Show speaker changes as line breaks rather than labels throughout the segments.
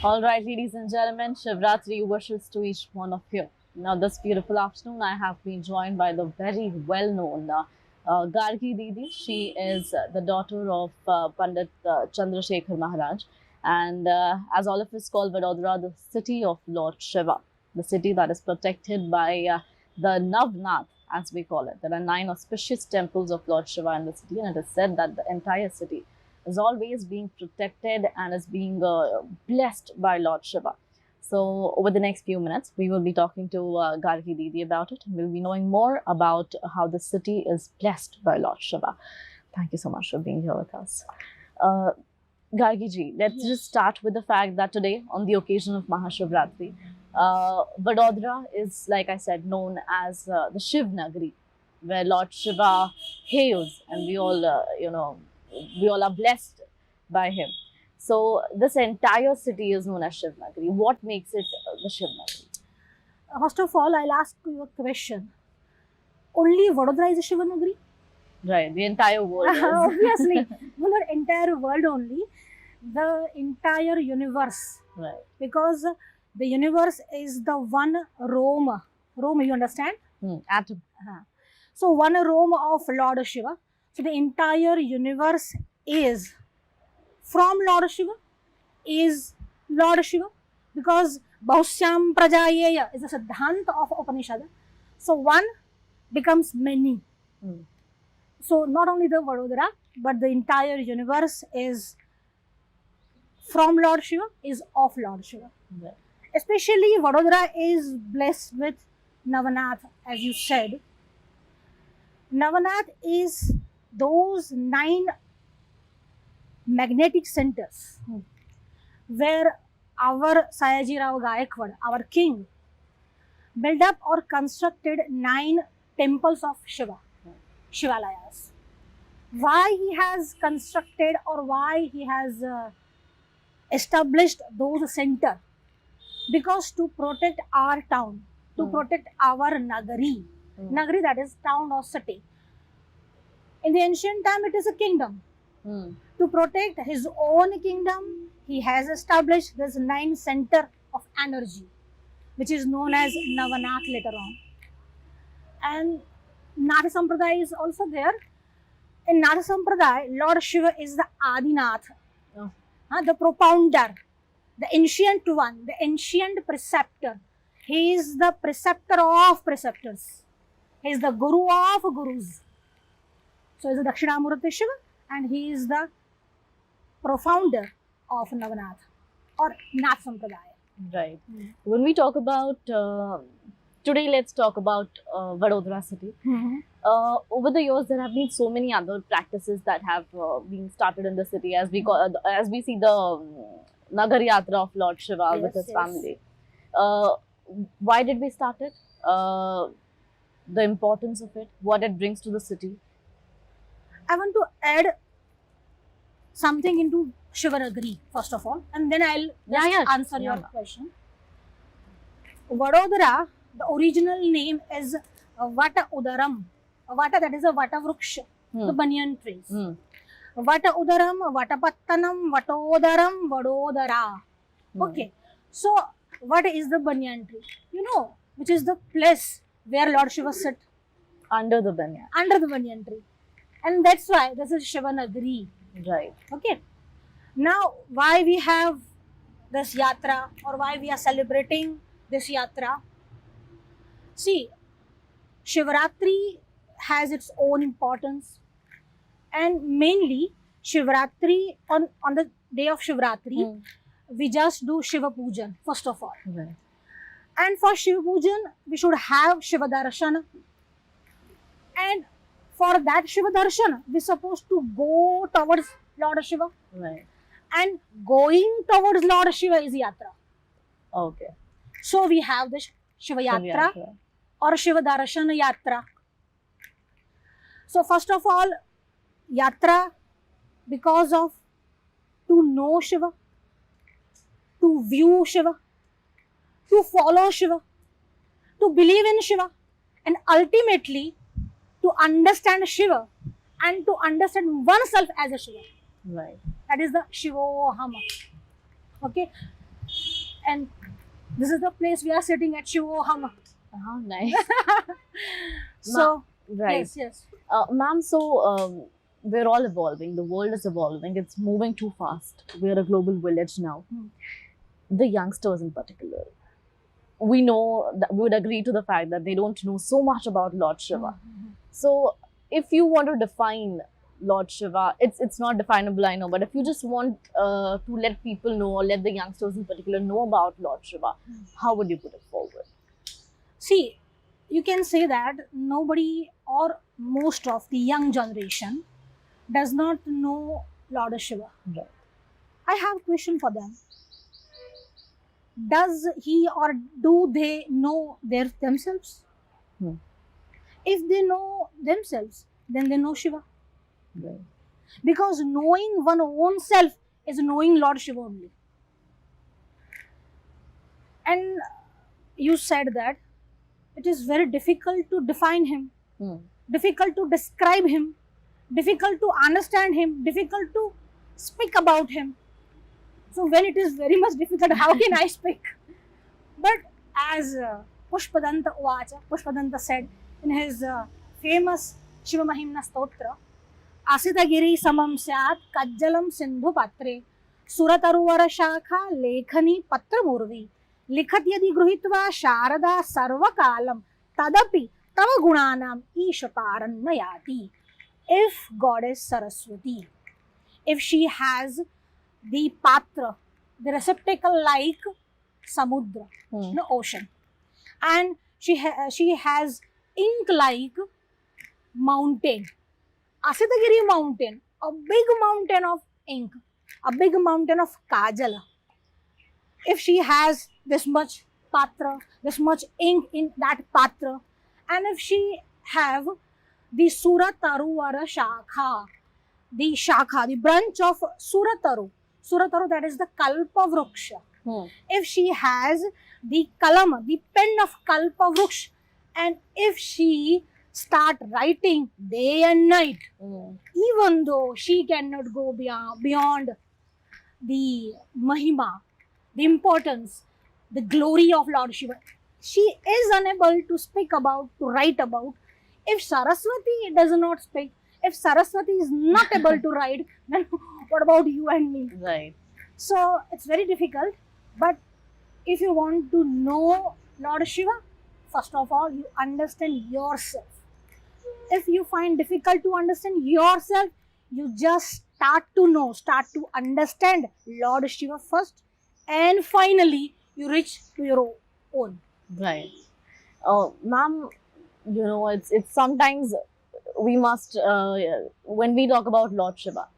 All right, ladies and gentlemen, Shivratri wishes to each one of you. Now, this beautiful afternoon, I have been joined by the very well-known Gargi Didi. She is the daughter of Pandit Chandrasekhar Maharaj, and as all of us call Vadodara, the city of Lord Shiva, the city that is protected by the Navnath, as we call it. There are 9 auspicious temples of Lord Shiva in the city, and it is said that the entire city is always being protected and is being blessed by Lord Shiva. So, over the next few minutes, we will be talking to Gargi Didi about it, and we'll be knowing more about how the city is blessed by Lord Shiva. Thank you so much for being here with us. Uh, Gargi ji, let's just start with the fact that today, on the occasion of Mahashivratri, Vadodara is, like I said, known as the Shiv Nagari, where Lord Shiva hails, and we all are blessed by him. So this entire city is known as Shiv Nagari. What makes it the Shiv Nagari?
First of all, I'll ask you a question. Only Vadodara is a Shivanagari?
Right, the entire world is.
Obviously, not entire world only, the entire universe.
Right.
Because the universe is the one Rome. Rome, you understand?
Atom.
So, one Rome of Lord Shiva. So, the entire universe is from Lord Shiva, is Lord Shiva, because Bahusyam Prajayeya is a Siddhanta of Upanishad. So, one becomes many. So, not only the Vadodara, but the entire universe is from Lord Shiva, is of Lord Shiva.
Right.
Especially Vadodara is blessed with Navanath, as you said. Navanath is those 9 magnetic centers where our Sayaji Rao Gaikwad, our king, built up or constructed 9 temples of Shiva, Shivalayas. Why he has constructed or why he has established those centers? Because to protect our town, to protect our Nagari, Nagari, that is town or city. In the ancient time, it is a kingdom. To protect his own kingdom, he has established this 9 center of energy, which is known as Navanath later on. And Nath Sampradaya is also there. In Nath Sampradaya, Lord Shiva is the Adinath, the propounder, the ancient one, the ancient preceptor. He is the preceptor of preceptors. He is the guru of gurus. So, he is the Dakshinamurti Shiva, and he is the profounder of Navanath or Nath Sampradaya.
Right. When we talk about today, let's talk about Vadodara city. Over the years, there have been so many other practices that have been started in the city, as we see the Nagar Yatra of Lord Shiva with his family. Why did we start it? The importance of it, what it brings to the city.
I want to add something into Shivanagari first of all, and then I'll answer your question. Vadodara, the original name is Vata Udaram. Vata, that is a Vata Vruksha, the banyan trees. Vata Udaram, Vata Pattanam, Vatodaram, Vadodara. Okay, so what is the banyan tree? You know, which is the place where Lord Shiva sit?
Under the banyan.
Under the banyan tree. And that's why this is Shivanagari.
Right.
Okay. Now, why we have this yatra or why we are celebrating this yatra? See, Shivratri has its own importance, and mainly Shivratri, on the day of Shivratri, we just do Shiva Pujan first of all.
Right.
And for Shiva Pujan, we should have Shiva Darshan. And for that Shiva Darshan, we are supposed to go towards Lord Shiva.
Right.
And going towards Lord Shiva is yatra.
Okay.
So we have the Shiva Yatra or Shiva Darshan Yatra. So first of all, yatra because of to know Shiva, to view Shiva, to follow Shiva, to believe in Shiva, and ultimately to understand Shiva and to understand oneself as a Shiva.
Right.
That is the Shivoham. Okay. And this is the place we are sitting at Shivoham.
How nice.
So,
Right.
yes, yes.
Ma'am, so we're all evolving. The world is evolving. It's moving too fast. We're a global village now. The youngsters in particular, we know that we would agree to the fact that they don't know so much about Lord Shiva. So if you want to define Lord Shiva, it's not definable, I know, but if you just want to let people know, or let the youngsters in particular know about Lord Shiva, how would you put it forward?
See, you can say that nobody or most of the young generation does not know Lord Shiva.
Right.
I have a question for them. Does he or do they know themselves? If they know themselves, then they know Shiva.
Right.
Because knowing one own self is knowing Lord Shiva only. And you said that it is very difficult to define him, difficult to describe him, difficult to understand him, difficult to speak about him. So when it is very much difficult, how can I speak? But as Pushpadanta Uvacha, Pushpadanta said in his famous Shiva Mahimna Stotra, Asitagiri samam syat kajjalam sindhu patre surataruvara shakha lekhani patra murvi likhat yadi gruhitva sharada sarvakalam tadapi tava gunanam ishaparan nayati. If goddess Saraswati, if she has the patra, the receptacle like samudra, the ocean, and she has ink like mountain, Asitagiri mountain, a big mountain of ink, a big mountain of kajal. If she has this much patra, this much ink in that patra, and if she have the Surataru Shakha, the branch of Surataru, that is the Kalpa Vruksha. If she has the Kalam, the pen of Kalpa Vruksha, and if she start writing day and night, even though she cannot go beyond the Mahima, the importance, the glory of Lord Shiva, she is unable to speak about, to write about. If Saraswati does not speak, if Saraswati is not able to write, then what about you and me?
Right.
So it's very difficult. But if you want to know Lord Shiva, first of all, you understand yourself. If you find difficult to understand yourself, you just start to know, start to understand Lord Shiva first, and finally you reach to your own.
Right. Ma'am, you know, it's sometimes we must, when we talk about Lord Shiva,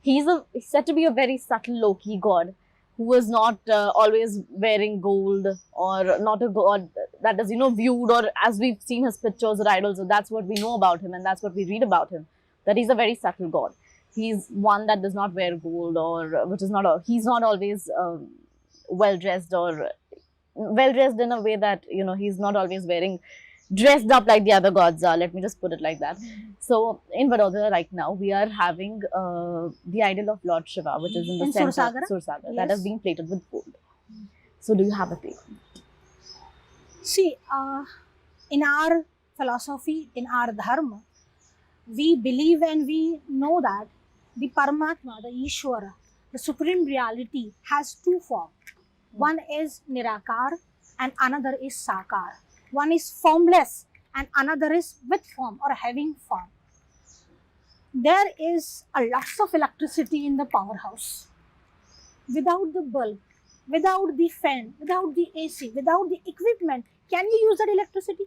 he's said to be a very subtle, low-key god who is not always wearing gold, or not a god that is, you know, viewed, or as we've seen his pictures or idols, so that's what we know about him and that's what we read about him, that he's a very subtle god. He's one that does not wear gold, or which is not, he's not always well-dressed, or well-dressed in a way that, you know, he's not always dressed up like the other gods are. Let me just put it like that. So in Vadodara right now, we are having the idol of Lord Shiva, which is in the center, Sursagar,
yes,
that has been plated with gold. So do you have a take?
See, in our philosophy, in our dharma, we believe and we know that the Paramatma, the Ishvara, the supreme reality has two forms. One is Nirakar and another is Sakar. One is formless and another is with form or having form. There is a lots of electricity in the powerhouse. Without the bulb, without the fan, without the AC, without the equipment, can you use that electricity?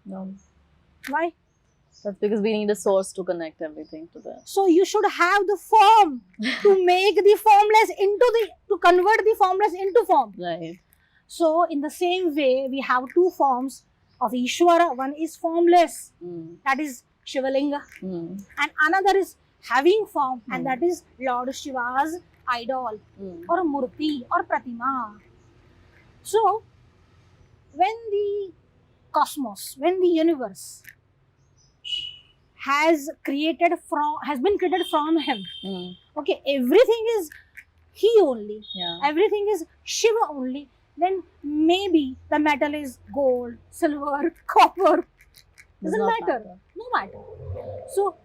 No.
Why?
That's because we need a source to connect everything to that.
So you should have the form to make the formless to convert the formless into form.
Right.
So in the same way, we have two forms of Ishvara. One is formless, that is Shivalinga, and another is having form, and that is Lord Shiva's idol or Murti or Pratima. So when the cosmos, when the universe has been created from him, okay, everything is he only,
Yeah.
everything is Shiva only, then maybe the metal is gold, silver, copper,
Does
doesn't
not
matter.
matter.
No matter. So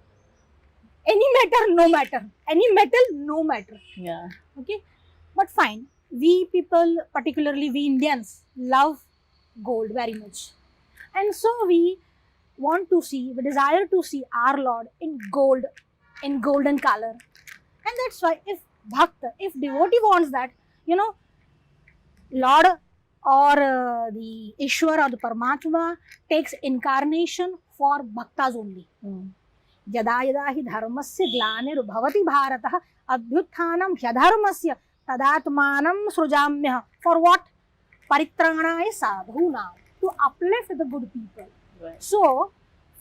any matter, no matter, any metal, no matter.
Yeah.
Okay, but fine, we people, particularly we Indians, love gold very much, and so we desire to see our Lord in gold, in golden color. And that's why if bhakta, if devotee wants that, Lord or the Ishwar or the Paramatma takes incarnation for bhaktas only. यदा यदा हि धर्मस्य ग्लानिर्भवति भारतः अभ्युत्थानं ह्यधर्मस्य तदात्मानं सृजाम्यहम्. For what? परित्राणाय साधूनां, to uplift the good people.
Right.
So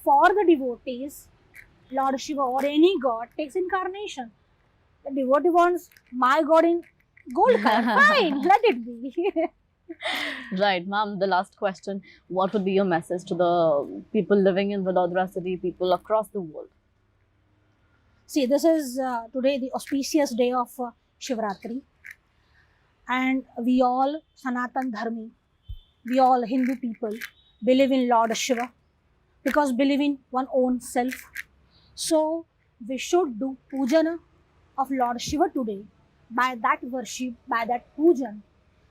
for the devotees, Lord Shiva or any god takes incarnation. The devotee wants my god in gold color. Fine, let it be.
Right, ma'am. The last question: what would be your message to the people living in Vadodara city, people across the world?
See, this is today the auspicious day of Shivratri, and we all Sanatan Dharmi, we all Hindu people believe in Lord Shiva because believe in one own self. So we should do pujana of Lord Shiva today. By that worship, by that pujan,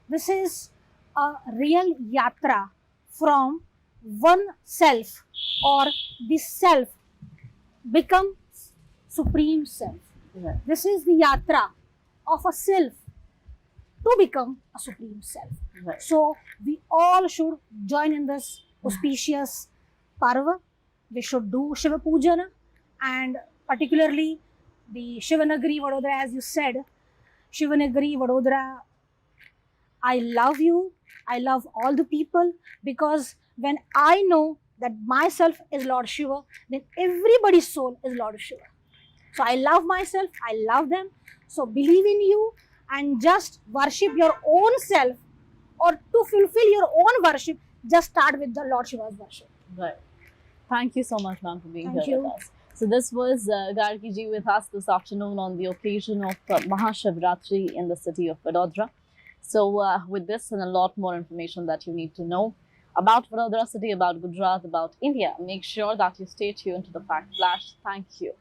this is a real yatra from one self, or the self become supreme self.
Right.
This is the yatra of a self to become a supreme self.
Right.
So we all should join in this auspicious parva. We should do Shiva Pujana, and particularly the Shivanagari Vadodara, as you said, Shivanagari Vadodara, I love you. I love all the people, because when I know that myself is Lord Shiva, then everybody's soul is Lord Shiva. So I love myself, I love them. So believe in you and just worship your own self, or to fulfill your own worship, just start with the Lord Shiva's worship.
Right. Thank you so much, ma'am, for being
Thank
here
you.
with us. So this was Gargi ji with us this afternoon on the occasion of Mahashivratri in the city of Vadodara. So with this and a lot more information that you need to know about Vadodara city, about Gujarat, about India, make sure that you stay tuned to the Fact Flash. Thank you.